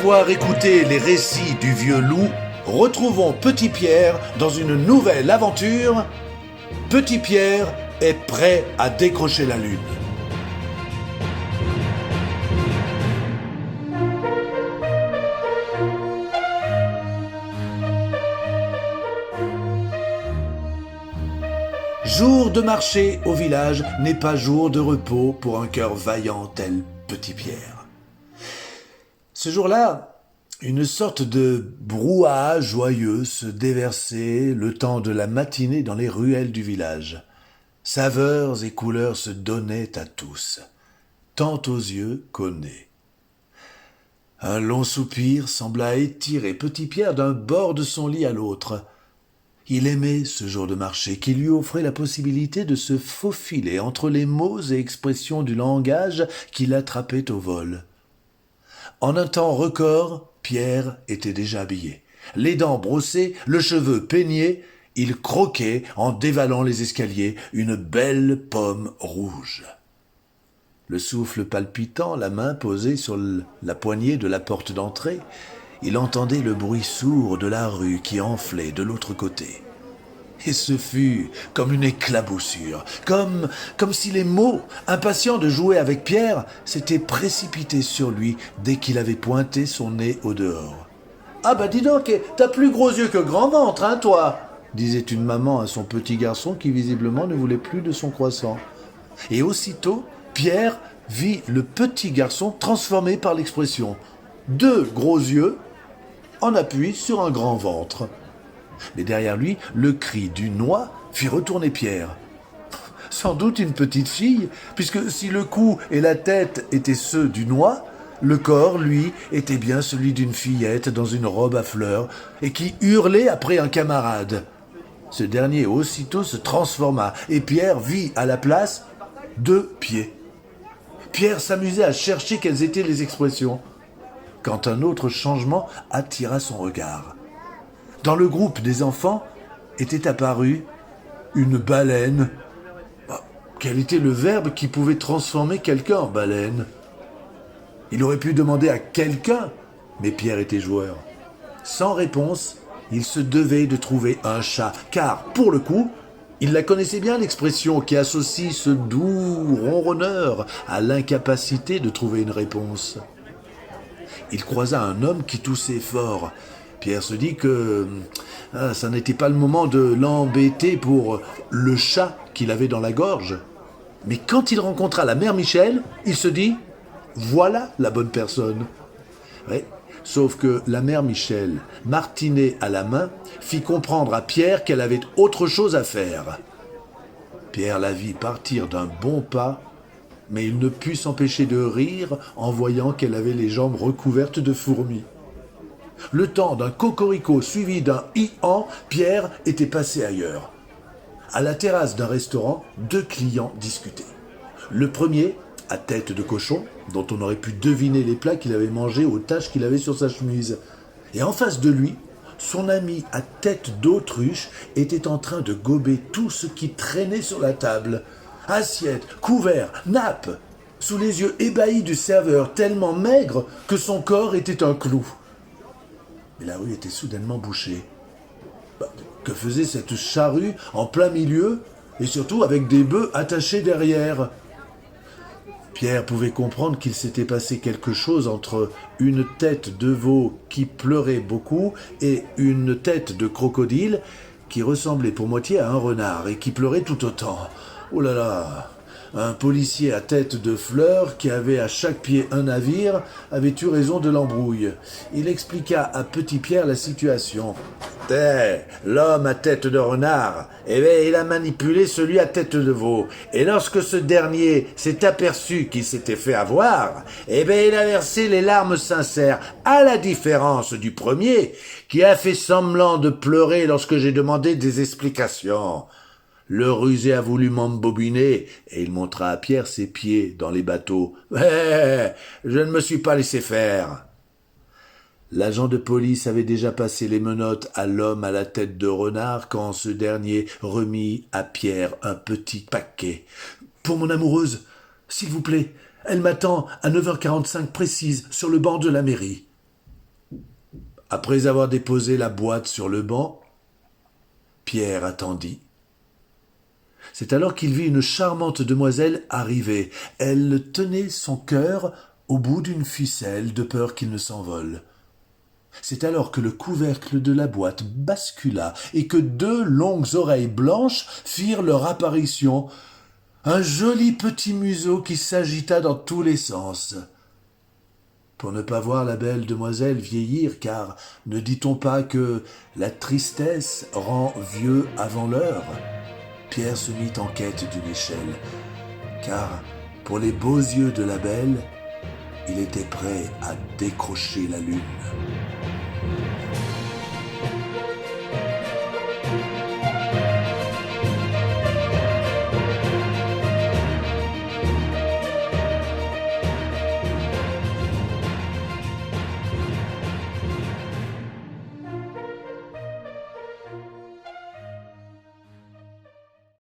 avoir écouté les récits du vieux loup, retrouvons Petit Pierre dans une nouvelle aventure. Petit Pierre est prêt à décrocher la lune. Jour de marché au village n'est pas jour de repos pour un cœur vaillant tel Petit Pierre. Ce jour-là, une sorte de brouhaha joyeux se déversait le temps de la matinée dans les ruelles du village. Saveurs et couleurs se donnaient à tous, tant aux yeux qu'au nez. Un long soupir sembla étirer Petit Pierre d'un bord de son lit à l'autre. Il aimait ce jour de marché qui lui offrait la possibilité de se faufiler entre les mots et expressions du langage qu'il attrapait au vol. En un temps record, Pierre était déjà habillé. Les dents brossées, le cheveu peigné, il croquait, en dévalant les escaliers, une belle pomme rouge. Le souffle palpitant, la main posée sur la poignée de la porte d'entrée, il entendait le bruit sourd de la rue qui enflait de l'autre côté. Et ce fut comme une éclaboussure, comme si les mots, impatients de jouer avec Pierre, s'étaient précipités sur lui dès qu'il avait pointé son nez au dehors. « Ah bah dis donc, t'as plus gros yeux que grand ventre, hein, toi ?» disait une maman à son petit garçon qui visiblement ne voulait plus de son croissant. Et aussitôt, Pierre vit le petit garçon transformé par l'expression. 2 gros yeux en appui sur un grand ventre. Mais derrière lui, le cri d'une oie fit retourner Pierre. Sans doute une petite fille, puisque si le cou et la tête étaient ceux d'une oie, le corps, lui, était bien celui d'une fillette dans une robe à fleurs et qui hurlait après un camarade. Ce dernier aussitôt se transforma et Pierre vit à la place 2 pieds. Pierre s'amusait à chercher quelles étaient les expressions, quand un autre changement attira son regard. Dans le groupe des enfants était apparue une baleine. Quel était le verbe qui pouvait transformer quelqu'un en baleine ? Il aurait pu demander à quelqu'un, mais Pierre était joueur. Sans réponse, il se devait de trouver un chat, car, pour le coup, il la connaissait bien, l'expression qui associe ce doux ronronneur à l'incapacité de trouver une réponse. Il croisa un homme qui toussait fort. Pierre se dit que ça n'était pas le moment de l'embêter pour le chat qu'il avait dans la gorge. Mais quand il rencontra la mère Michel, il se dit « Voilà la bonne personne ». Ouais, sauf que la mère Michel, martinet à la main, fit comprendre à Pierre qu'elle avait autre chose à faire. Pierre la vit partir d'un bon pas, mais il ne put s'empêcher de rire en voyant qu'elle avait les jambes recouvertes de fourmis. Le temps d'un cocorico suivi d'un hi-han, Pierre était passé ailleurs. À la terrasse d'un restaurant, 2 clients discutaient. Le premier, à tête de cochon, dont on aurait pu deviner les plats qu'il avait mangés aux taches qu'il avait sur sa chemise. Et en face de lui, son ami à tête d'autruche était en train de gober tout ce qui traînait sur la table. Assiettes, couverts, nappes, sous les yeux ébahis du serveur, tellement maigre que son corps était un clou. Mais la rue était soudainement bouchée. Que faisait cette charrue en plein milieu, et surtout avec des bœufs attachés derrière ? Pierre pouvait comprendre qu'il s'était passé quelque chose entre une tête de veau qui pleurait beaucoup et une tête de crocodile qui ressemblait pour moitié à un renard et qui pleurait tout autant. Oh là là! Un policier à tête de fleur, qui avait à chaque pied un navire, avait eu raison de l'embrouille. Il expliqua à Petit Pierre la situation. L'homme à tête de renard, il a manipulé celui à tête de veau. Et lorsque ce dernier s'est aperçu qu'il s'était fait avoir, il a versé les larmes sincères, à la différence du premier, qui a fait semblant de pleurer lorsque j'ai demandé des explications. Le rusé a voulu m'embobiner, et il montra à Pierre ses pieds dans les bateaux. « Je ne me suis pas laissé faire !» L'agent de police avait déjà passé les menottes à l'homme à la tête de renard quand ce dernier remit à Pierre un petit paquet. « Pour mon amoureuse, s'il vous plaît, elle m'attend à 9h45 précise sur le banc de la mairie. » Après avoir déposé la boîte sur le banc, Pierre attendit. C'est alors qu'il vit une charmante demoiselle arriver. Elle tenait son cœur au bout d'une ficelle de peur qu'il ne s'envole. C'est alors que le couvercle de la boîte bascula et que 2 longues oreilles blanches firent leur apparition, un joli petit museau qui s'agita dans tous les sens. Pour ne pas voir la belle demoiselle vieillir, car ne dit-on pas que la tristesse rend vieux avant l'heure, Pierre se mit en quête d'une échelle, car pour les beaux yeux de la belle, il était prêt à décrocher la lune.